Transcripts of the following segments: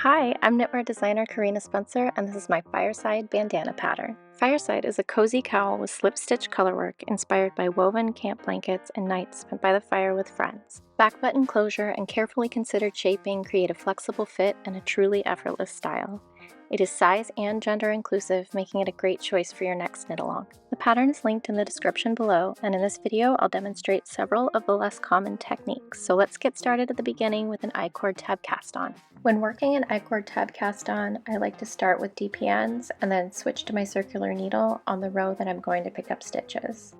Hi, I'm knitwear designer Karina Spencer, and this is my Fireside Bandana pattern. Fireside is a cozy cowl with slip-stitch colorwork inspired by woven camp blankets and nights spent by the fire with friends. Back button closure and carefully considered shaping create a flexible fit and a truly effortless style. It is size and gender inclusive, making it a great choice for your next knit-along. The pattern is linked in the description below, and in this video I'll demonstrate several of the less common techniques. So let's get started at the beginning with an I-cord tab cast on. When working an I-cord tab cast on, I like to start with DP and then switch to my circular needle on the row that I'm going to pick up stitches.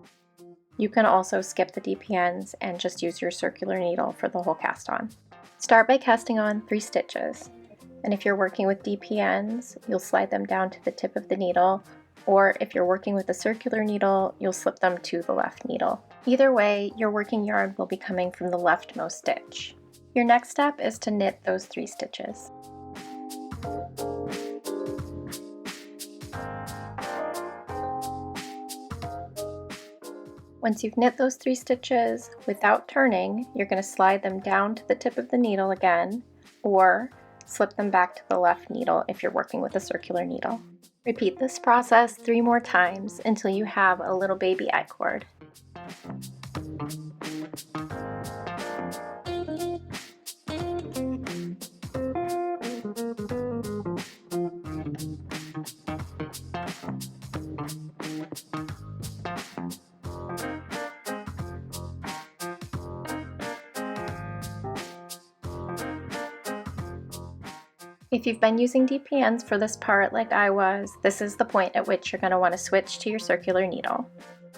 You can also skip the DP and just use your circular needle for the whole cast on. Start by casting on 3 stitches. And if you're working with DP you'll slide them down to the tip of the needle, or if you're working with a circular needle, you'll slip them to the left needle. Either way, your working yarn will be coming from the leftmost stitch. Your next step is to knit those 3 stitches. Once you've knit those 3 stitches, without turning, you're going to slide them down to the tip of the needle again, or slip them back to the left needle if you're working with a circular needle. Repeat this process 3 more times until you have a little baby I-cord. If you've been using DP for this part like I was, this is the point at which you're going to want to switch to your circular needle.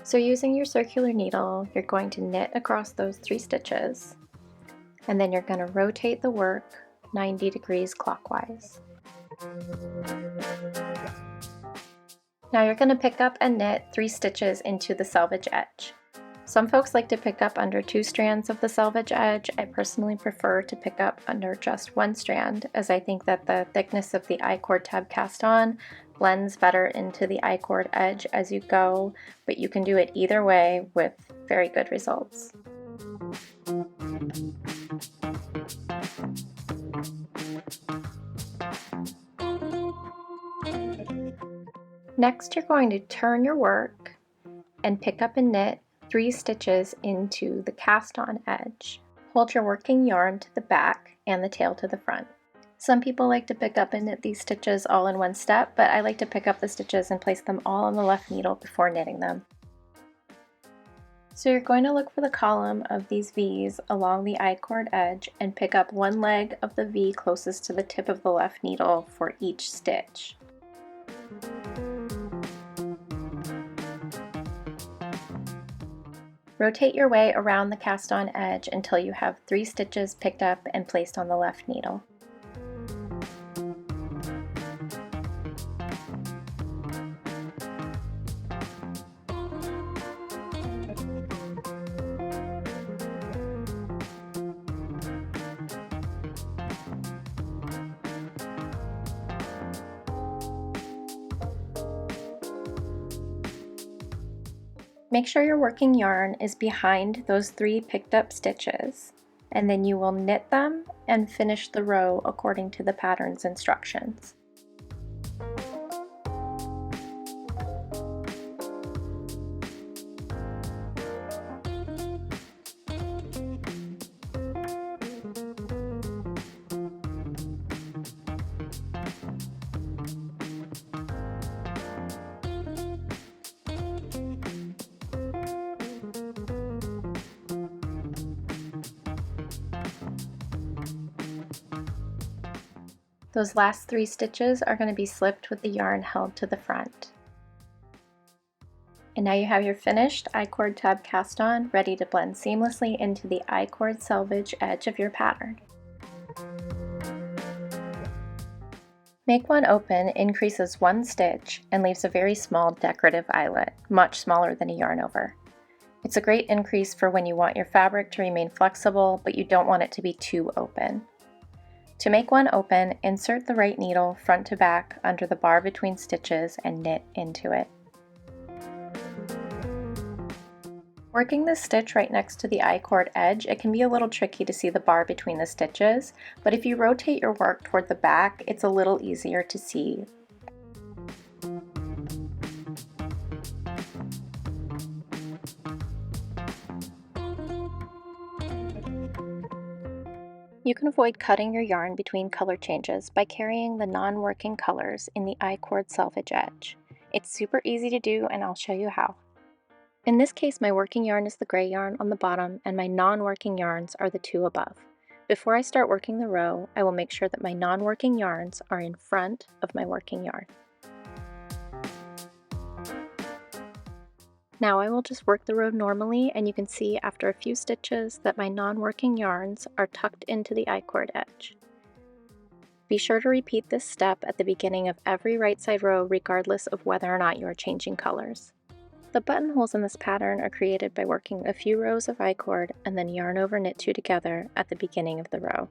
So using your circular needle, you're going to knit across those 3 stitches, and then you're going to rotate the work 90 degrees clockwise. Now you're going to pick up and knit 3 stitches into the selvage edge. Some folks like to pick up under 2 strands of the selvage edge. I personally prefer to pick up under just 1 strand, as I think that the thickness of the I-cord tab cast on blends better into the I-cord edge as you go, but you can do it either way with very good results. Next, you're going to turn your work and pick up and knit 3 stitches into the cast on edge. Hold your working yarn to the back and the tail to the front. Some people like to pick up and knit these stitches all in one step, but I like to pick up the stitches and place them all on the left needle before knitting them. So you're going to look for the column of these V's along the I-cord edge and pick up one leg of the V closest to the tip of the left needle for each stitch. Rotate your way around the cast on edge until you have 3 stitches picked up and placed on the left needle. Make sure your working yarn is behind those 3 picked up stitches, and then you will knit them and finish the row according to the pattern's instructions. Those last 3 stitches are going to be slipped with the yarn held to the front. And now you have your finished I-cord tab cast on, ready to blend seamlessly into the I-cord selvage edge of your pattern. Make one open increases 1 stitch and leaves a very small decorative eyelet, much smaller than a yarn over. It's a great increase for when you want your fabric to remain flexible, but you don't want it to be too open. To make one open, insert the right needle front to back under the bar between stitches and knit into it. Working this stitch right next to the I-cord edge, it can be a little tricky to see the bar between the stitches, but if you rotate your work toward the back, it's a little easier to see. You can avoid cutting your yarn between color changes by carrying the non-working colors in the I-cord selvage edge. It's super easy to do, and I'll show you how. In this case, my working yarn is the gray yarn on the bottom and my non-working yarns are the two above. Before I start working the row, I will make sure that my non-working yarns are in front of my working yarn. Now I will just work the row normally, and you can see after a few stitches that my non-working yarns are tucked into the I-cord edge. Be sure to repeat this step at the beginning of every right side row regardless of whether or not you are changing colors. The buttonholes in this pattern are created by working a few rows of I-cord and then yarn over knit two together at the beginning of the row.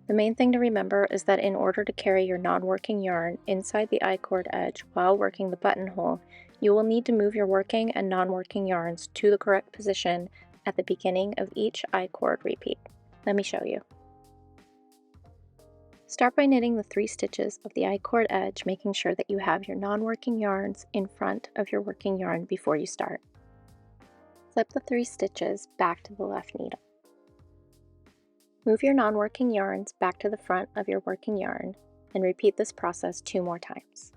The main thing to remember is that in order to carry your non-working yarn inside the I-cord edge while working the buttonhole, you will need to move your working and non-working yarns to the correct position at the beginning of each I-cord repeat. Let me show you. Start by knitting the 3 stitches of the I-cord edge, making sure that you have your non-working yarns in front of your working yarn before you start. Flip the 3 stitches back to the left needle. Move your non-working yarns back to the front of your working yarn and repeat this process 2 more times.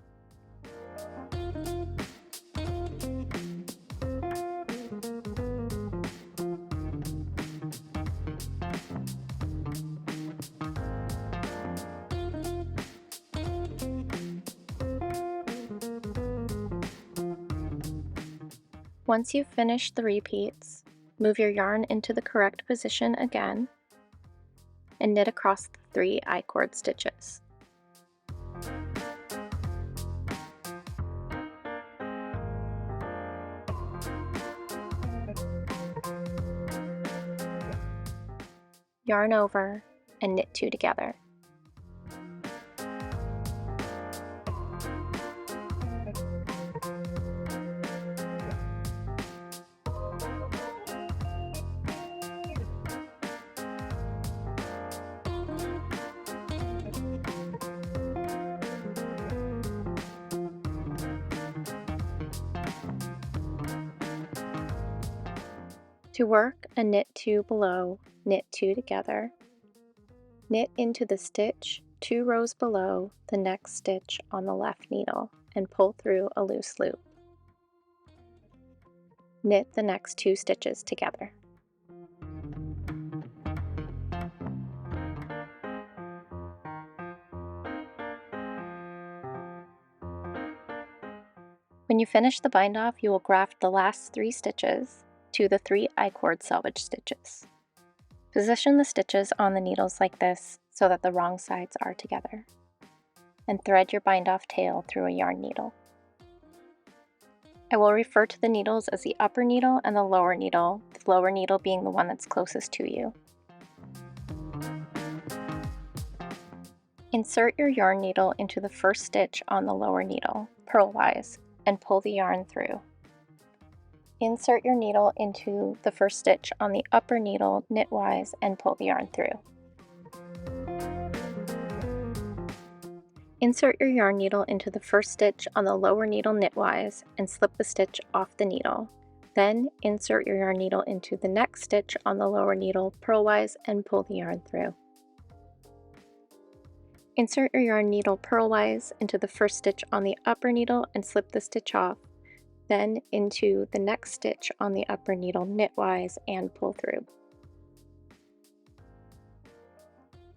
Once you've finished the repeats, move your yarn into the correct position again and knit across the 3 I-cord stitches. Yarn over and knit 2 together. To work a knit 2 below, knit 2 together, knit into the stitch 2 rows below the next stitch on the left needle and pull through a loose loop. Knit the next 2 stitches together. When you finish the bind off, you will graft the last 3 stitches to the 3 I-cord selvage stitches. Position the stitches on the needles like this so that the wrong sides are together, and thread your bind off tail through a yarn needle. I will refer to the needles as the upper needle and the lower needle being the one that's closest to you. Insert your yarn needle into the first stitch on the lower needle, purlwise, and pull the yarn through. Insert your needle into the first stitch on the upper needle knitwise and pull the yarn through. Insert your yarn needle into the first stitch on the lower needle knitwise and slip the stitch off the needle. Then insert your yarn needle into the next stitch on the lower needle purlwise and pull the yarn through. Insert your yarn needle purlwise into the first stitch on the upper needle and slip the stitch off, then into the next stitch on the upper needle knitwise and pull through.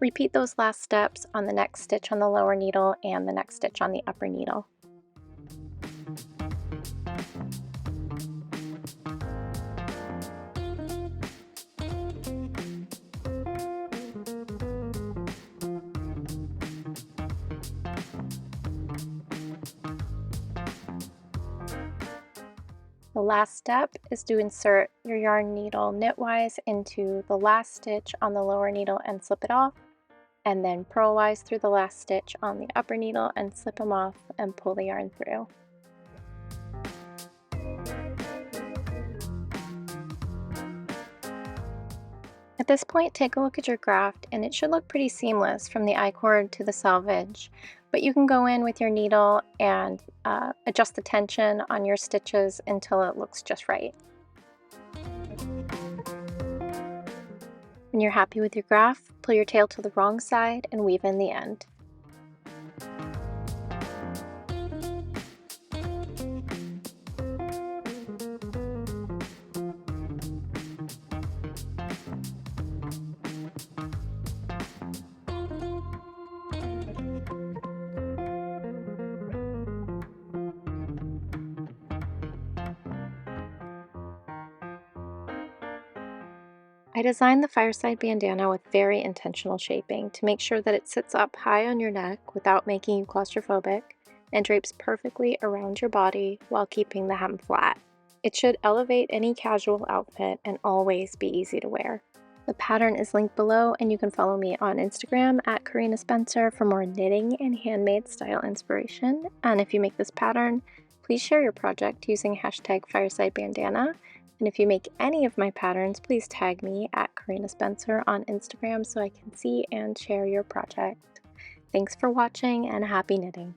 Repeat those last steps on the next stitch on the lower needle and the next stitch on the upper needle. The last step is to insert your yarn needle knitwise into the last stitch on the lower needle and slip it off, and then purlwise through the last stitch on the upper needle and slip them off and pull the yarn through. At this point, take a look at your graft and it should look pretty seamless from the I-cord to the selvage, but you can go in with your needle and adjust the tension on your stitches until it looks just right. When you're happy with your graft, pull your tail to the wrong side and weave in the end. I designed the Fireside Bandana with very intentional shaping to make sure that it sits up high on your neck without making you claustrophobic and drapes perfectly around your body while keeping the hem flat. It should elevate any casual outfit and always be easy to wear. The pattern is linked below, and you can follow me on Instagram at Karina Spencer for more knitting and handmade style inspiration. And if you make this pattern, please share your project using hashtag Fireside Bandana. And if you make any of my patterns, please tag me at Karina Spencer on Instagram so I can see and share your project. Thanks for watching and happy knitting!